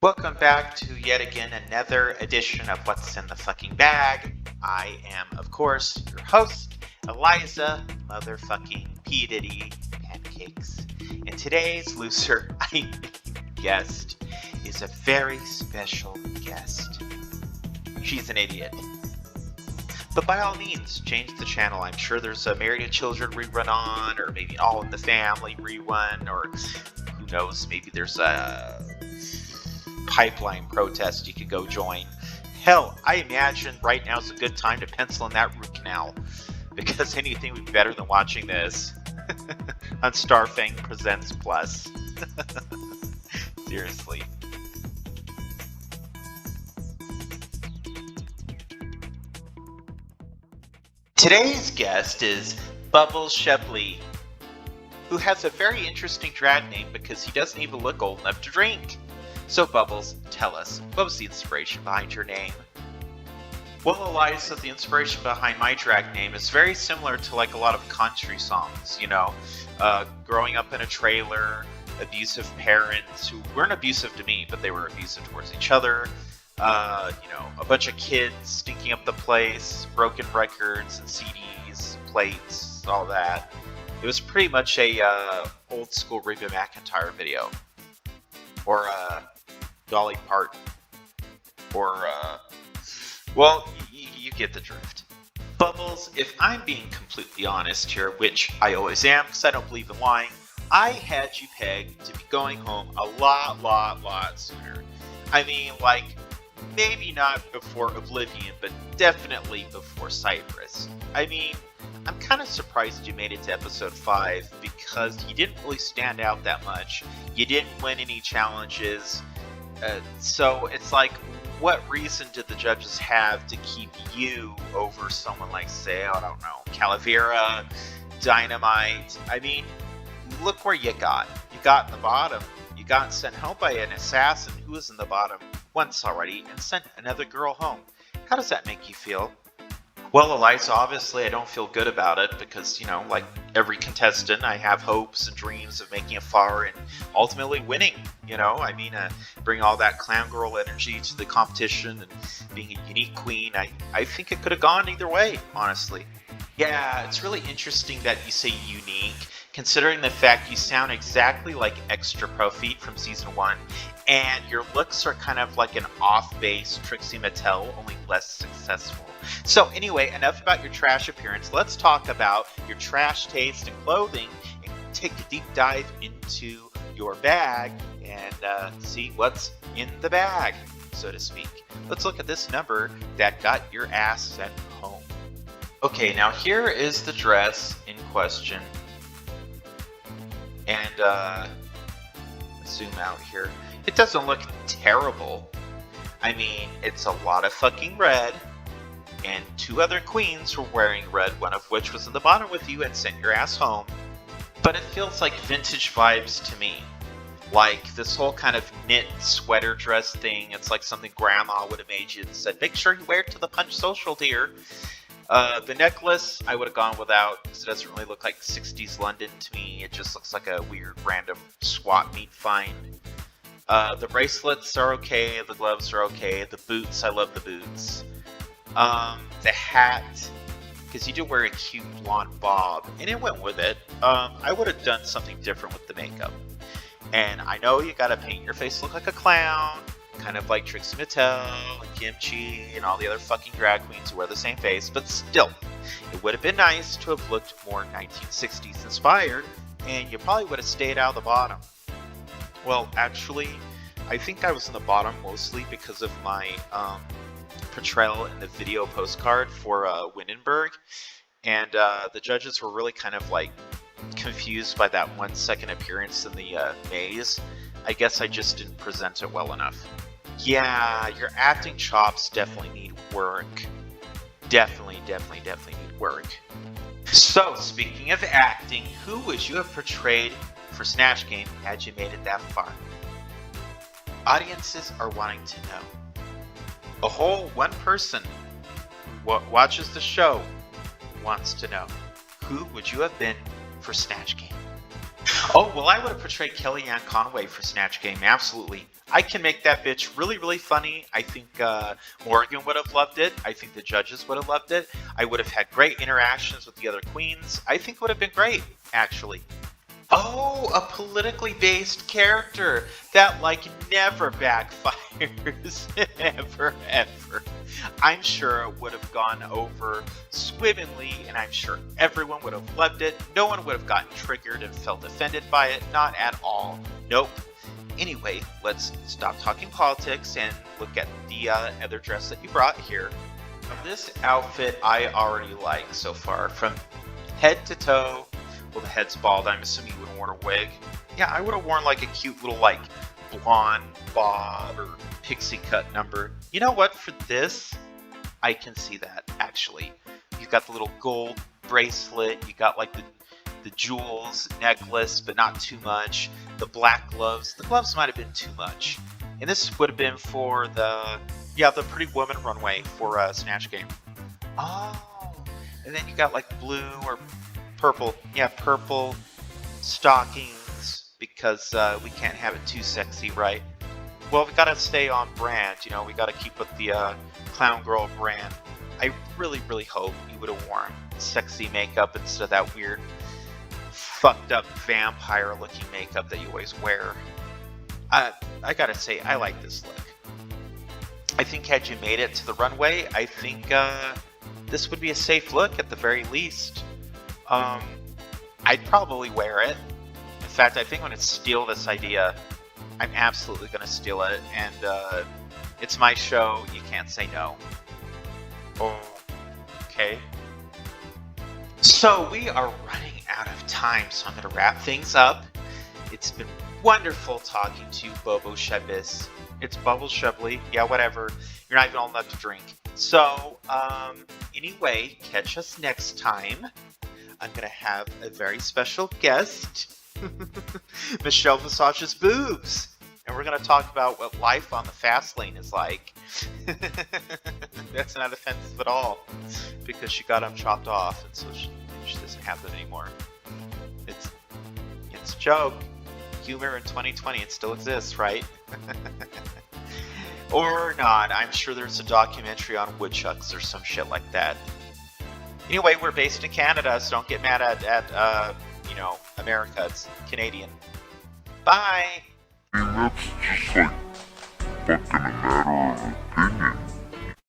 Welcome back to yet again another edition of What's in the Fucking Bag. I am, of course, your host, Eliza, motherfucking P. Diddy Pancakes. And today's loser, guest, is a very special guest. She's an idiot. But by all means, change the channel. I'm sure there's a Married to Children rerun on, or maybe All in the Family rerun, or who knows, maybe there's a pipeline protest you could go join. Hell, I imagine right now is a good time to pencil in that root canal, because anything would be better than watching this on Starfang Presents Plus. Seriously. Today's guest is Bubbles Shepley, who has a very interesting drag name because he doesn't even look old enough to drink. So Bubbles, tell us, what was the inspiration behind your name? Well, Eliza, the inspiration behind my drag name is very similar to like a lot of country songs, growing up in a trailer, abusive parents who weren't abusive to me, but they were abusive towards each other, a bunch of kids stinking up the place, broken records and CDs, plates, all that. It was pretty much a old school Reba McEntire video. Or Dolly Parton. Or, you get the drift. Bubbles, if I'm being completely honest here, which I always am because I don't believe in lying, I had you pegged to be going home a lot sooner. I mean, like, maybe not before Oblivion, but definitely before Cypress. I mean, I'm kind of surprised you made it to episode 5 because you didn't really stand out that much. You didn't win any challenges. So it's like, what reason did the judges have to keep you over someone like, say, I don't know, Calavera, Dynamite? I mean, look where you got. You got in the bottom. You got sent home by an assassin who was in the bottom once already and sent another girl home. How does that make you feel? Well, Eliza, obviously I don't feel good about it because, like every contestant, I have hopes and dreams of making it far and ultimately winning, bring all that clown girl energy to the competition and being a unique queen. I think it could have gone either way, honestly. Yeah, it's really interesting that you say unique, considering the fact you sound exactly like Extra Profit from Season 1, and your looks are kind of like an off-base Trixie Mattel, only less successful. So anyway, enough about your trash appearance. Let's talk about your trash taste and clothing and take a deep dive into your bag and see what's in the bag, so to speak. Let's look at this number that got your ass sent home. Okay, now here is the dress in question. And zoom out here. It doesn't look terrible. I mean, it's a lot of fucking red. And 2 other queens were wearing red, one of which was in the bottom with you and sent your ass home. But it feels like vintage vibes to me. Like this whole kind of knit sweater dress thing. It's like something grandma would have made you and said, make sure you wear it to the punch social, dear. The necklace, I would have gone without because it doesn't really look like 60s London to me. It just looks like a weird random swap meet find. The bracelets are okay. The gloves are okay. The boots, I love the boots. The hat, because you do wear a cute blonde bob, and it went with it. I would have done something different with the makeup. And I know you gotta paint your face look like a clown, kind of like Trixie Mattel and Kimchi and all the other fucking drag queens who wear the same face, but still, it would have been nice to have looked more 1960s inspired, and you probably would have stayed out of the bottom. Well, actually, I think I was in the bottom mostly because of my portrayal in the video postcard for Windenburg, and the judges were really kind of like confused by that 1 second appearance in the maze. I guess I just didn't present it well enough. Yeah, your acting chops definitely need work. Definitely need work. So, speaking of acting, who would you have portrayed for Snatch Game had you made it that far? Audiences are wanting to know. A whole one person who watches the show wants to know. Who would you have been for Snatch Game? Oh, well, I would have portrayed Kellyanne Conway for Snatch Game, absolutely. I can make that bitch really, really funny. I think Morgan would have loved it. I think the judges would have loved it. I would have had great interactions with the other queens. I think it would have been great, actually. Oh, a politically based character that like never backfires. Ever, ever. I'm sure it would have gone over swimmingly, and I'm sure everyone would have loved it. No one would have gotten triggered and felt offended by it. Not at all. Nope. Anyway, let's stop talking politics and look at the other dress that you brought here. Now, this outfit I already like so far, from head to toe. Well, the head's bald. I'm assuming you would have worn a wig. Yeah, I would have worn like a cute little like blonde bob or pixie cut number. You know what? For this, I can see that actually. You've got the little gold bracelet. You got like the jewels necklace, but not too much. The black gloves. The gloves might have been too much. And this would have been for the Pretty Woman runway for Snatch Game. Oh, and then you got like blue or purple. Yeah, purple stockings because we can't have it too sexy, right? Well, we gotta stay on brand. You know, we gotta keep with the Clown Girl brand. I really, really hope you would have worn sexy makeup instead of that weird fucked up vampire looking makeup that you always wear. I gotta say, I like this look. I think had you made it to the runway, I think this would be a safe look at the very least. I'd probably wear it. In fact, I think I'm gonna steal this idea. I'm absolutely gonna steal it, and it's my show. You can't say no. Oh, okay. So we are running out of time, so I'm gonna wrap things up. It's been wonderful talking to you, Bobo Shebis. It's Bubble Shebly. Yeah, whatever. You're not even old enough to drink. So, anyway, catch us next time. I'm going to have a very special guest, Michelle Visage's boobs. And we're going to talk about what life on the fast lane is like. That's not offensive at all, because she got them chopped off, and so she doesn't have them anymore. It's a joke. Humor in 2020, it still exists, right? Or not. I'm sure there's a documentary on woodchucks or some shit like that. Anyway, we're based in Canada, so don't get mad at America. It's Canadian. Bye! And that's just like fucking a matter of opinion.